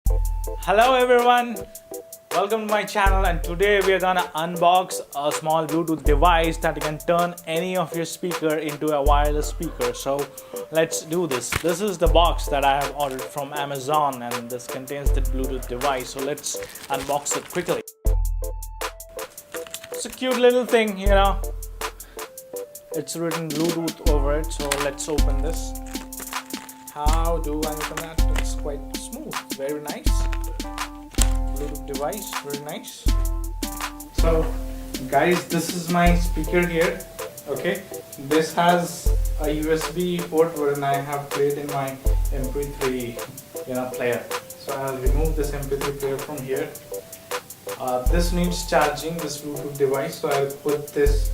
Hello everyone, welcome to my channel, and today we are gonna unbox a small Bluetooth device that can turn any of your speaker into a wireless speaker. So let's do this. This is the box that I have ordered from Amazon, and this contains the Bluetooth device. So let's unbox it quickly. It's a cute little thing, you know. It's written Bluetooth over it. So let's open this. How do I open that? It's quite smooth, very nice. Bluetooth device, very nice. So guys, this is my speaker here. Okay, this has a USB port wherein I have played in my MP3 player. So I'll remove this MP3 player from here. This needs charging, this Bluetooth device, so I'll put this.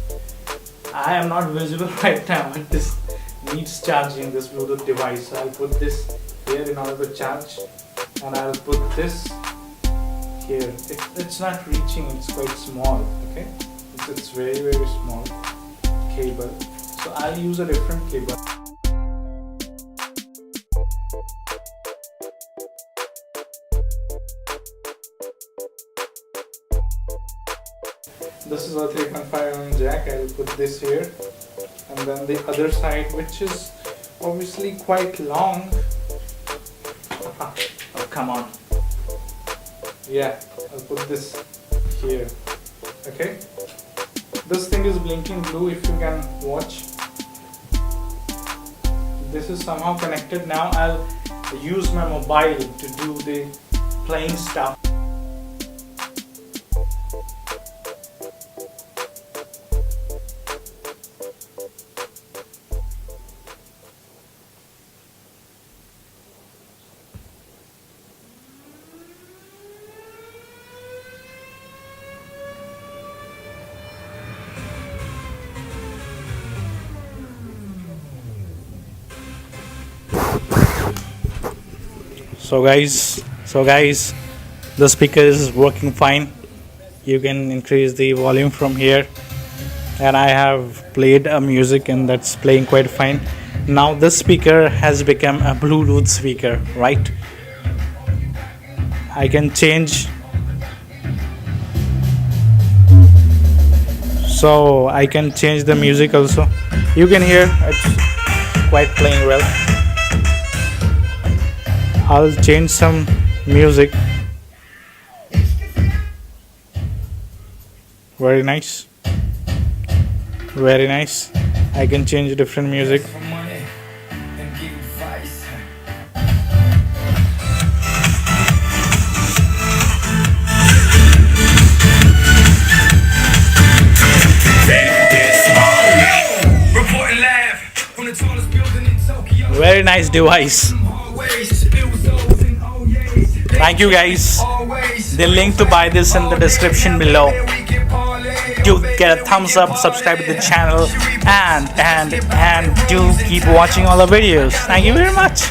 I am not visible right now, but this needs charging, this Bluetooth device. So I'll put this here in order to charge, and I'll put this here. It's not reaching, it's quite small. Okay, it's very small cable, so I'll use a different cable. This is a 3.5mm jack. I'll put this here, and then the other side, which is obviously quite long. Oh, come on. Yeah, I'll put this here. Okay, this thing is blinking blue, if you can watch. This is somehow connected. Now I'll use my mobile to do the playing stuff. So guys, the speaker is working fine. You can increase the volume from here, and I have played a music and that's playing quite fine. Now this speaker has become a Bluetooth speaker, right? I can change, so I can change the music also. You can hear it's quite playing well. I'll change some music. Very nice. Very nice. I can change different music. Very nice device. Thank you guys. The link to buy this in the description below. Do get a thumbs up, subscribe to the channel, and do keep watching all the videos. Thank you very much.